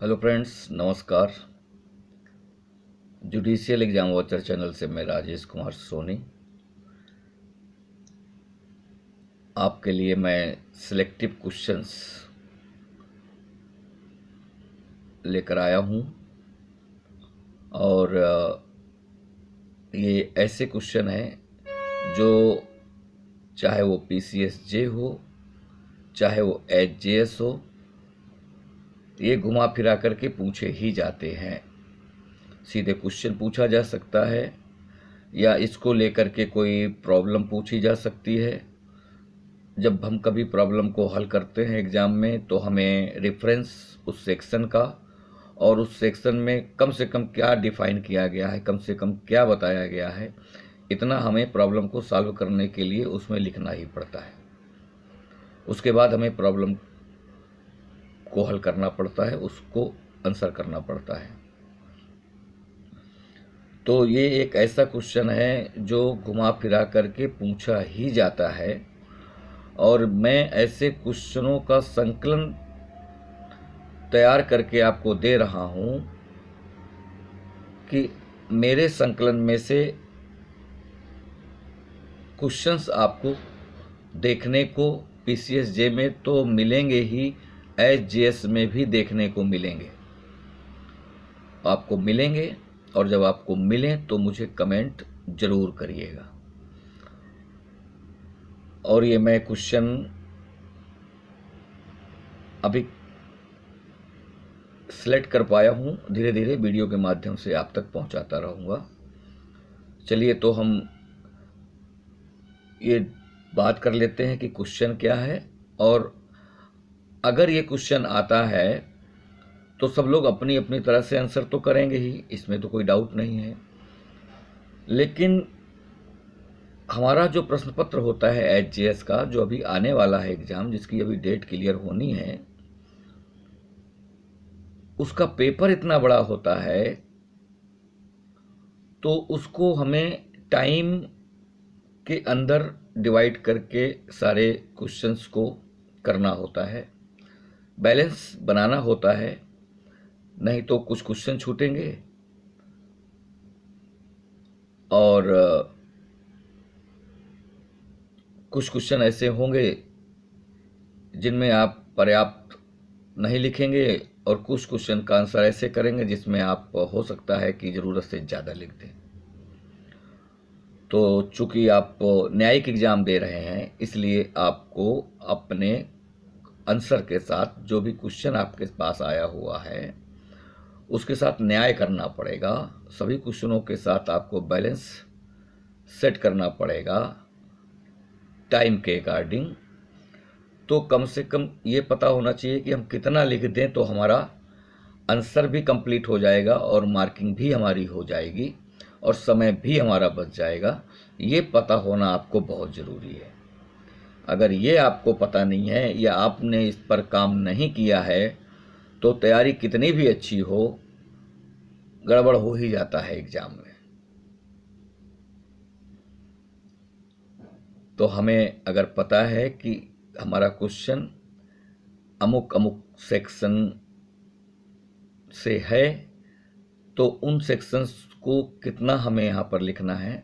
Hello friends, नमस्कार। Judicial exam watcher channel से मैं राजेश कुमार सोनी आपके लिए मैं सिलेक्टिव क्वेश्चंस लेकर आया हूं। और ये ऐसे क्वेश्चन हैं जो चाहे वो PCSJ हो, चाहे वो HJS हो, ये घुमा फिरा करके पूछे ही जाते हैं। सीधे क्वेश्चन पूछा जा सकता है या इसको लेकर के कोई प्रॉब्लम पूछी जा सकती है। जब हम कभी प्रॉब्लम को हल करते हैं एग्ज़ाम में तो हमें रेफरेंस उस सेक्शन का और उस सेक्शन में कम से कम क्या डिफ़ाइन किया गया है, कम से कम क्या बताया गया है, इतना हमें प्रॉब्लम को सॉल्व करने के लिए उसमें लिखना ही पड़ता है। उसके बाद हमें प्रॉब्लम को हल करना पड़ता है, उसको आंसर करना पड़ता है। तो ये एक ऐसा क्वेश्चन है जो घुमा फिरा करके पूछा ही जाता है और मैं ऐसे क्वेश्चनों का संकलन तैयार करके आपको दे रहा हूं कि मेरे संकलन में से क्वेश्चंस आपको देखने को PCSJ में तो मिलेंगे ही, HJS में भी देखने को मिलेंगे, आपको मिलेंगे। और जब आपको मिलें तो मुझे कमेंट ज़रूर करिएगा। और ये मैं क्वेश्चन अभी सिलेक्ट कर पाया हूँ, धीरे धीरे वीडियो के माध्यम से आप तक पहुँचाता रहूँगा। चलिए तो हम ये बात कर लेते हैं कि क्वेश्चन क्या है। और अगर ये क्वेश्चन आता है तो सब लोग अपनी अपनी तरह से आंसर तो करेंगे ही, इसमें तो कोई डाउट नहीं है। लेकिन हमारा जो प्रश्न पत्र होता है HJS का, जो अभी आने वाला है एग्ज़ाम, जिसकी अभी डेट क्लियर होनी है, उसका पेपर इतना बड़ा होता है तो उसको हमें टाइम के अंदर डिवाइड करके सारे क्वेश्चंस को करना होता है, बैलेंस बनाना होता है, नहीं तो कुछ क्वेश्चन छूटेंगे और कुछ क्वेश्चन ऐसे होंगे जिनमें आप पर्याप्त नहीं लिखेंगे और कुछ क्वेश्चन का आंसर ऐसे करेंगे जिसमें आप हो सकता है कि ज़रूरत से ज़्यादा लिख दें। तो चूंकि आप न्यायिक एग्ज़ाम दे रहे हैं, इसलिए आपको अपने आंसर के साथ जो भी क्वेश्चन आपके पास आया हुआ है उसके साथ न्याय करना पड़ेगा। सभी क्वेश्चनों के साथ आपको बैलेंस सेट करना पड़ेगा टाइम के अकॉर्डिंग। तो कम से कम ये पता होना चाहिए कि हम कितना लिख दें तो हमारा आंसर भी कंप्लीट हो जाएगा और मार्किंग भी हमारी हो जाएगी और समय भी हमारा बच जाएगा। ये पता होना आपको बहुत ज़रूरी है। अगर ये आपको पता नहीं है या आपने इस पर काम नहीं किया है तो तैयारी कितनी भी अच्छी हो, गड़बड़ हो ही जाता है एग्ज़ाम में। तो हमें अगर पता है कि हमारा क्वेश्चन अमुक अमुक सेक्शन से है तो उन सेक्शंस को कितना हमें यहाँ पर लिखना है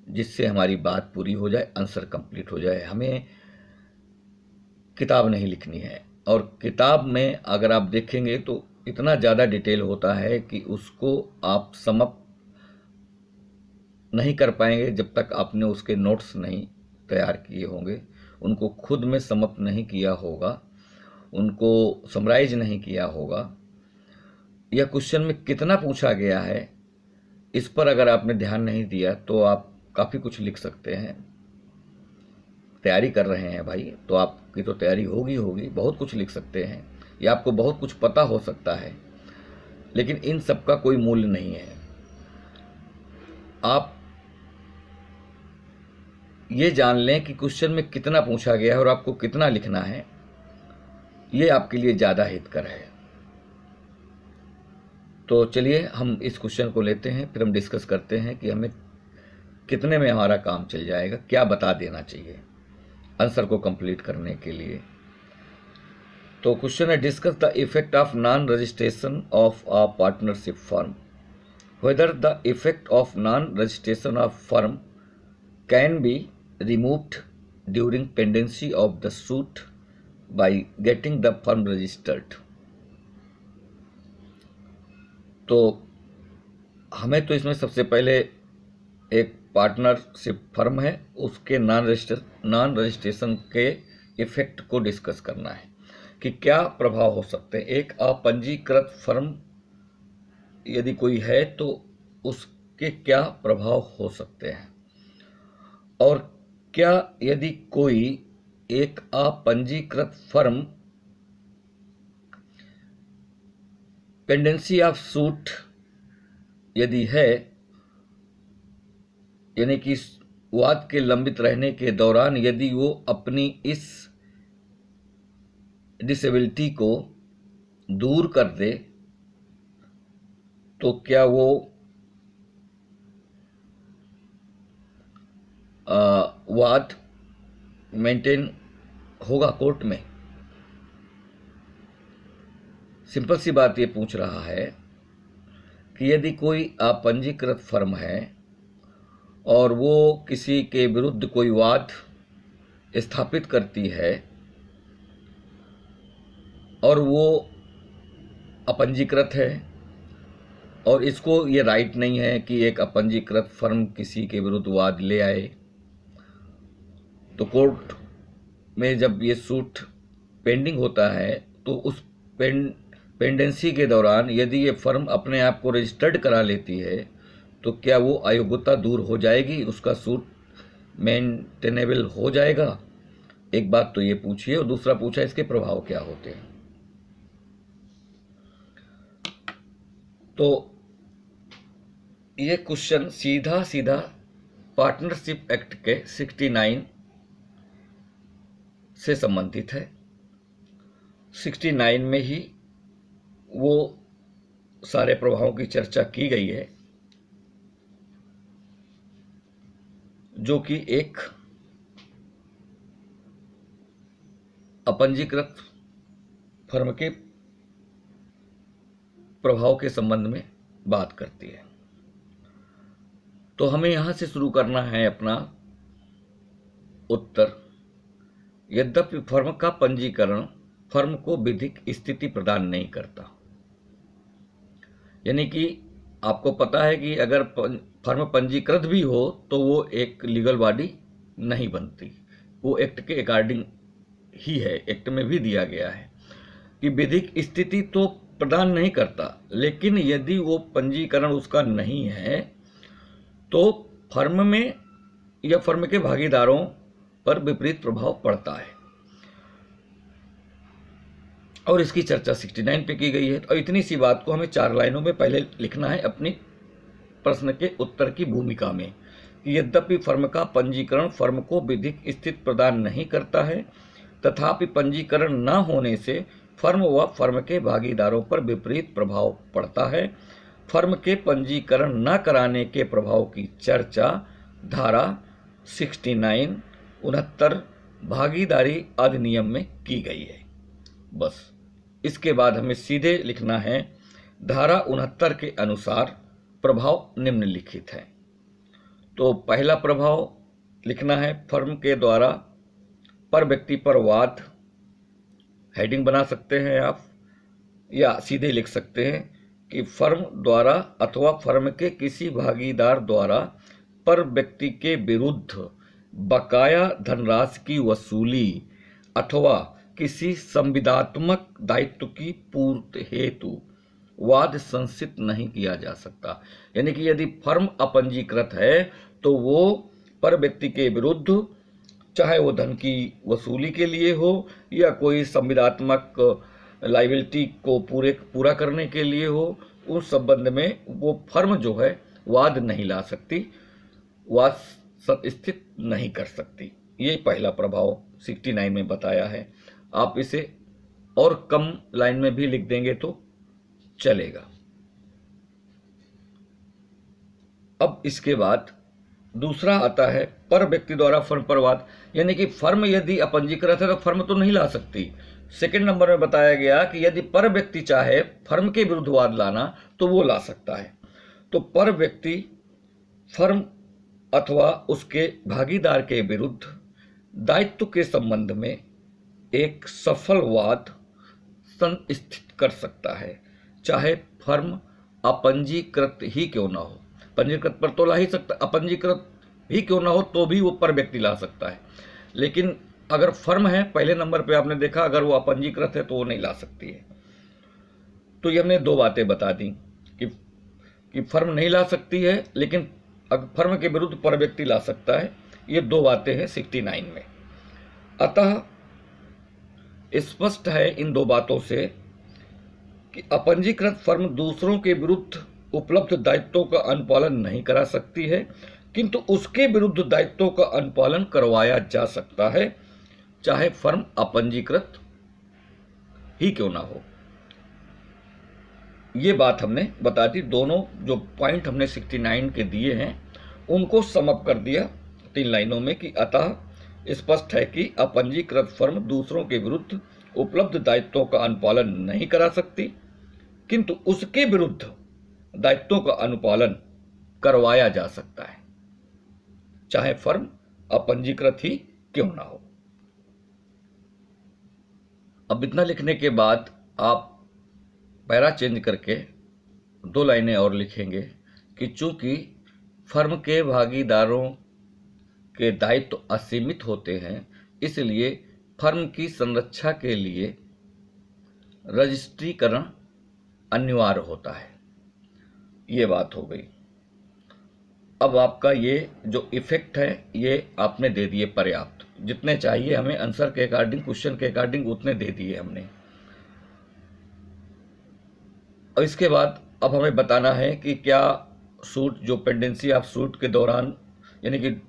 जिससे हमारी बात पूरी हो जाए, आंसर कंप्लीट हो जाए। हमें किताब नहीं लिखनी है। और किताब में अगर आप देखेंगे तो इतना ज़्यादा डिटेल होता है कि उसको आप समअप नहीं कर पाएंगे जब तक आपने उसके नोट्स नहीं तैयार किए होंगे, उनको खुद में समअप नहीं किया होगा, उनको समराइज नहीं किया होगा, या क्वेश्चन में कितना पूछा गया है इस पर अगर आपने ध्यान नहीं दिया तो आप काफ़ी कुछ लिख सकते हैं। तैयारी कर रहे हैं भाई तो आपकी तो तैयारी होगी, बहुत कुछ लिख सकते हैं या आपको बहुत कुछ पता हो सकता है, लेकिन इन सब का कोई मूल्य नहीं है। आप ये जान लें कि क्वेश्चन में कितना पूछा गया है और आपको कितना लिखना है, ये आपके लिए ज़्यादा हितकर है। तो चलिए हम इस क्वेश्चन को लेते हैं, फिर हम डिस्कस करते हैं कि हमें कितने में हमारा काम चल जाएगा, क्या बता देना चाहिए आंसर को कंप्लीट करने के लिए। तो क्वेश्चन है, discuss the effect of non registration of a partnership firm, whether the effect of non registration of firm can be removed during pendency of the suit by getting the firm registered. तो हमें तो इसमें सबसे पहले एक partnership firm है उसके non registration के इफेक्ट को डिस्कस करना है कि क्या प्रभाव हो सकते हैं। एक अपंजीकृत फर्म यदि कोई है तो उसके क्या प्रभाव हो सकते हैं, और क्या यदि कोई एक अपंजीकृत फर्म पेंडेंसी ऑफ सूट यदि है, यानी कि वाद के लंबित रहने के दौरान यदि वो अपनी इस डिसेबिलिटी को दूर कर दे तो क्या वो वाद मेंटेन होगा कोर्ट में। सिंपल सी बात ये पूछ रहा है कि यदि कोई अपंजीकृत फर्म है और वो किसी के विरुद्ध कोई वाद स्थापित करती है और वो अपंजीकृत है और इसको ये राइट नहीं है कि एक अपंजीकृत फर्म किसी के विरुद्ध वाद ले आए, तो कोर्ट में जब ये सूट पेंडिंग होता है तो उस पेंडेंसी के दौरान यदि ये फर्म अपने आप को रजिस्टर्ड करा लेती है तो क्या वो अयोग्यता दूर हो जाएगी, उसका सूट मेंटेनेबल हो जाएगा। एक बात तो ये पूछिए, और दूसरा पूछा इसके प्रभाव क्या होते हैं। तो ये क्वेश्चन सीधा सीधा पार्टनरशिप एक्ट के 69 से संबंधित है। 69 में ही वो सारे प्रभावों की चर्चा की गई है जो कि एक अपंजीकृत फर्म के प्रभाव के संबंध में बात करती है। तो हमें यहां से शुरू करना है अपना उत्तर। यद्यपि फर्म का पंजीकरण फर्म को विधिक स्थिति प्रदान नहीं करता, यानी कि आपको पता है कि अगर फर्म पंजीकृत भी हो तो वो एक लीगल बॉडी नहीं बनती, वो एक्ट के अकॉर्डिंग ही है। एक्ट में भी दिया गया है कि विधिक स्थिति तो प्रदान नहीं करता, लेकिन यदि वो पंजीकरण उसका नहीं है तो फर्म में या फर्म के भागीदारों पर विपरीत प्रभाव पड़ता है, और इसकी चर्चा 69 पे की गई है। और इतनी सी बात को हमें 4 लाइनों में पहले लिखना है अपनी प्रश्न के उत्तर की भूमिका में कि यद्यपि फर्म का पंजीकरण फर्म को विधिक स्थिति प्रदान नहीं करता है, तथापि पंजीकरण न होने से फर्म व फर्म के भागीदारों पर विपरीत प्रभाव पड़ता है। फर्म के पंजीकरण न कराने के प्रभाव की चर्चा धारा 69 भागीदारी अधिनियम में की गई है। बस इसके बाद हमें सीधे लिखना है धारा 69 के अनुसार प्रभाव निम्नलिखित है। तो पहला प्रभाव लिखना है, फर्म के द्वारा पर व्यक्ति पर वाद, हेडिंग बना सकते हैं आप, या सीधे लिख सकते हैं कि फर्म द्वारा अथवा फर्म के किसी भागीदार द्वारा पर व्यक्ति के विरुद्ध बकाया धनराशि की वसूली अथवा किसी संविदात्मक दायित्व की पूर्ति हेतु वाद संसित नहीं किया जा सकता। यानी कि यदि फर्म अपंजीकृत है तो वो पर व्यक्ति के विरुद्ध, चाहे वो धन की वसूली के लिए हो या कोई संविदात्मक लायबिलिटी को पूरा करने के लिए हो, उस संबंध में वो फर्म जो है वाद नहीं ला सकती, वाद स्थित नहीं कर सकती। ये पहला प्रभाव 69 में बताया है। आप इसे और कम लाइन में भी लिख देंगे तो चलेगा। अब इसके बाद दूसरा आता है पर व्यक्ति द्वारा फर्म पर वाद, यानी कि फर्म यदि अपंजीकृत है तो फर्म तो नहीं ला सकती। सेकंड नंबर में बताया गया कि यदि पर व्यक्ति चाहे फर्म के विरुद्ध वाद लाना तो वो ला सकता है। तो पर व्यक्ति फर्म अथवा उसके भागीदार के विरुद्ध दायित्व के संबंध में एक सफल वाद स्थित कर सकता है, चाहे फर्म अपंजीकृत ही क्यों ना हो। पंजीकृत पर तो ला ही सकता, अपंजीकृत ही क्यों ना हो तो भी वो पर व्यक्ति ला सकता है। लेकिन अगर फर्म है, पहले नंबर पे आपने देखा, अगर वो अपंजीकृत है तो वो नहीं ला सकती है। तो ये हमने दो बातें बता दी कि फर्म नहीं ला सकती है, लेकिन अगर फर्म के विरुद्ध पर व्यक्ति ला सकता है। ये दो बातें हैं 69 में। अतः स्पष्ट है इन दो बातों से कि अपंजीकृत फर्म दूसरों के विरुद्ध उपलब्ध दायित्वों का अनुपालन नहीं करा सकती है, किंतु उसके विरुद्ध दायित्वों का अनुपालन करवाया जा सकता है, चाहे फर्म अपंजीकृत ही क्यों ना हो। ये बात हमने बता दी। दोनों जो पॉइंट हमने 69 के दिए हैं उनको समअप कर दिया 3 लाइनों में कि अतः स्पष्ट है कि अपंजीकृत फर्म दूसरों के विरुद्ध उपलब्ध दायित्वों का अनुपालन नहीं करा सकती, किंतु उसके विरुद्ध दायित्वों का अनुपालन करवाया जा सकता है, चाहे फर्म अपंजीकृत ही क्यों ना हो। अब इतना लिखने के बाद आप पैरा चेंज करके 2 लाइनें और लिखेंगे कि चूंकि फर्म के भागीदारों के दायित्व असीमित होते हैं, इसलिए फर्म की संरक्षा के लिए रजिस्ट्रीकरण अनिवार्य होता है। ये बात हो गई। अब आपका ये जो इफेक्ट है ये आपने दे दिए पर्याप्त, जितने चाहिए हमें आंसर के अकॉर्डिंग, क्वेश्चन के अकॉर्डिंग उतने दे दिए हमने। और इसके बाद अब हमें बताना है कि क्या सूट, जो पेंडेंसी ऑफ सूट के दौरान, यानी कि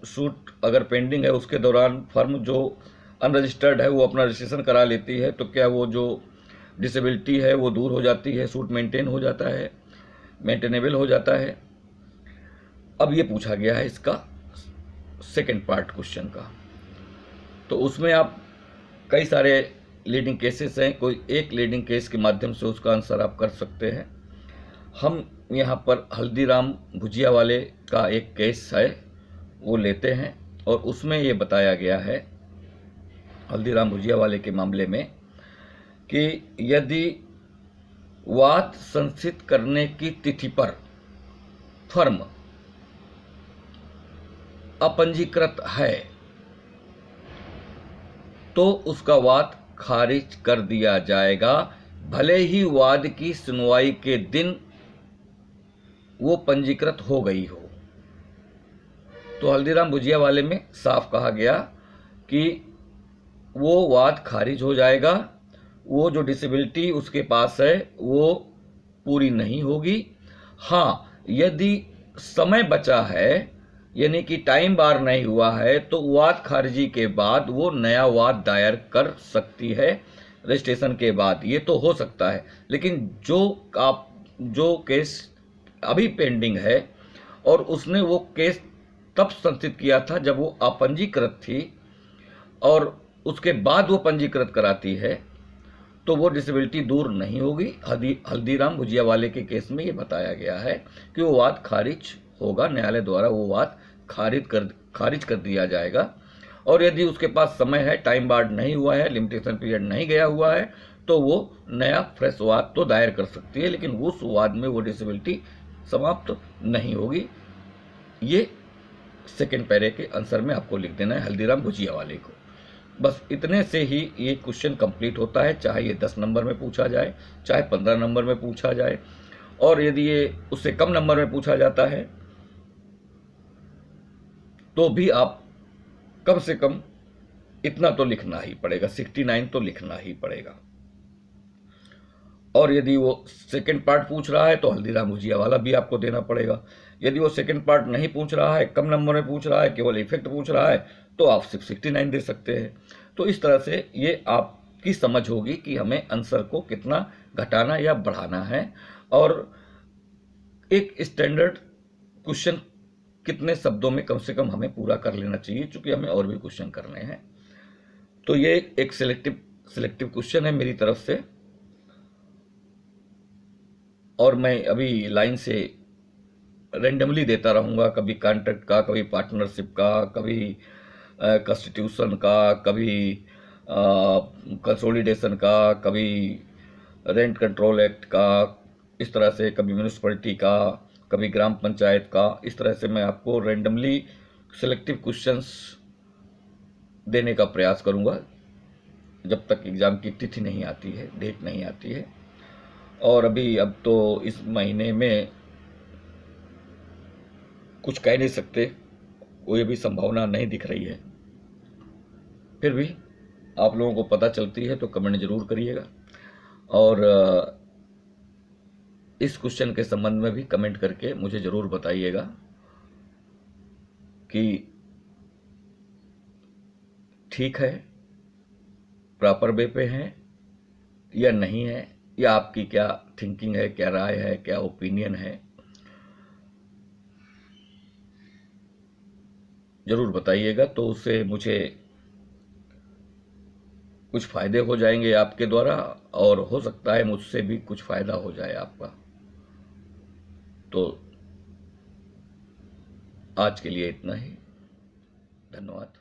सूट अगर पेंडिंग है उसके दौरान फर्म जो अनरजिस्टर्ड है वो अपना रजिस्ट्रेशन करा लेती है, तो क्या वो जो डिसेबिलिटी है वो दूर हो जाती है, सूट मेंटेन हो जाता है, मेंटेनेबल हो जाता है। अब ये पूछा गया है इसका सेकंड पार्ट क्वेश्चन का। तो उसमें आप कई सारे लीडिंग केसेस हैं, कोई एक लीडिंग केस के माध्यम से उसका आंसर आप कर सकते हैं। हम यहाँ पर हल्दीराम भुजिया वाले का एक केस है वो लेते हैं, और उसमें ये बताया गया है हल्दीराम भुजिया वाले के मामले में कि यदि वाद संचित करने की तिथि पर फर्म अपंजीकृत है तो उसका वाद खारिज कर दिया जाएगा, भले ही वाद की सुनवाई के दिन वो पंजीकृत हो गई हो। तो हल्दीराम भुजिया वाले में साफ कहा गया कि वो वाद खारिज हो जाएगा, वो जो डिसेबिलिटी उसके पास है वो पूरी नहीं होगी। हाँ, यदि समय बचा है, यानी कि टाइम बार नहीं हुआ है, तो वाद खारिजी के बाद वो नया वाद दायर कर सकती है रजिस्ट्रेशन के बाद। ये तो हो सकता है, लेकिन जो केस अभी पेंडिंग है और उसने वो केस तब संचित किया था जब वो अपंजीकृत थी और उसके बाद वो पंजीकृत कराती है, तो वो डिसेबिलिटी दूर नहीं होगी। हल्दीराम भुजिया वाले के केस में ये बताया गया है कि वो वाद खारिज होगा, न्यायालय द्वारा वो वाद खारिज कर दिया जाएगा। और यदि उसके पास समय है, टाइम बार्ड नहीं हुआ है, लिमिटेशन पीरियड नहीं गया हुआ है, तो वो नया फ्रेश वाद तो दायर कर सकती है, लेकिन उस वाद में वो डिसेबिलिटी समाप्त नहीं होगी। ये सेकेंड पैरे के आंसर में आपको लिख देना है हल्दीराम भुजिया वाले को। बस इतने से ही ये क्वेश्चन कंप्लीट होता है, चाहे ये 10 नंबर में पूछा जाए, चाहे 15 नंबर में पूछा जाए। और यदि ये उससे कम नंबर में पूछा जाता है तो भी आप कम से कम इतना तो लिखना ही पड़ेगा, 69 तो लिखना ही पड़ेगा। और यदि वो सेकंड पार्ट पूछ रहा है तो हल्दीराम भुजिया वाला भी आपको देना पड़ेगा। यदि वो सेकंड पार्ट नहीं पूछ रहा है, कम नंबर में पूछ रहा है, केवल इफेक्ट पूछ रहा है, तो आप सिर्फ 69 दे सकते हैं। तो इस तरह से ये आपकी समझ होगी कि हमें आंसर को कितना घटाना या बढ़ाना है। और एक स्टैंडर्ड क्वेश्चन कितने शब्दों में कम से कम हमें पूरा कर लेना चाहिए, क्योंकि हमें और भी क्वेश्चन करने हैं। तो ये एक सिलेक्टिव क्वेश्चन है मेरी तरफ से, और मैं अभी लाइन से रेंडमली देता रहूँगा, कभी कॉन्ट्रैक्ट का, कभी पार्टनरशिप का, कभी कॉन्स्टिट्यूशन का, कभी कंसोलिडेशन का, कभी रेंट कंट्रोल एक्ट का, इस तरह से कभी म्यूनिसिपैलिटी का, कभी ग्राम पंचायत का। इस तरह से मैं आपको रेंडमली सिलेक्टिव क्वेश्चंस देने का प्रयास करूंगा जब तक एग्ज़ाम की तिथि नहीं आती है, डेट नहीं आती है। और अब तो इस महीने में कुछ कह नहीं सकते, कोई भी संभावना नहीं दिख रही है। फिर भी आप लोगों को पता चलती है तो कमेंट जरूर करिएगा, और इस क्वेश्चन के संबंध में भी कमेंट करके मुझे जरूर बताइएगा कि ठीक है, प्रॉपर वे पे है या नहीं है, या आपकी क्या थिंकिंग है, क्या राय है, क्या ओपिनियन है, जरूर बताइएगा। तो उससे मुझे कुछ फायदे हो जाएंगे आपके द्वारा, और हो सकता है मुझसे भी कुछ फायदा हो जाए आपका। तो आज के लिए इतना ही, धन्यवाद।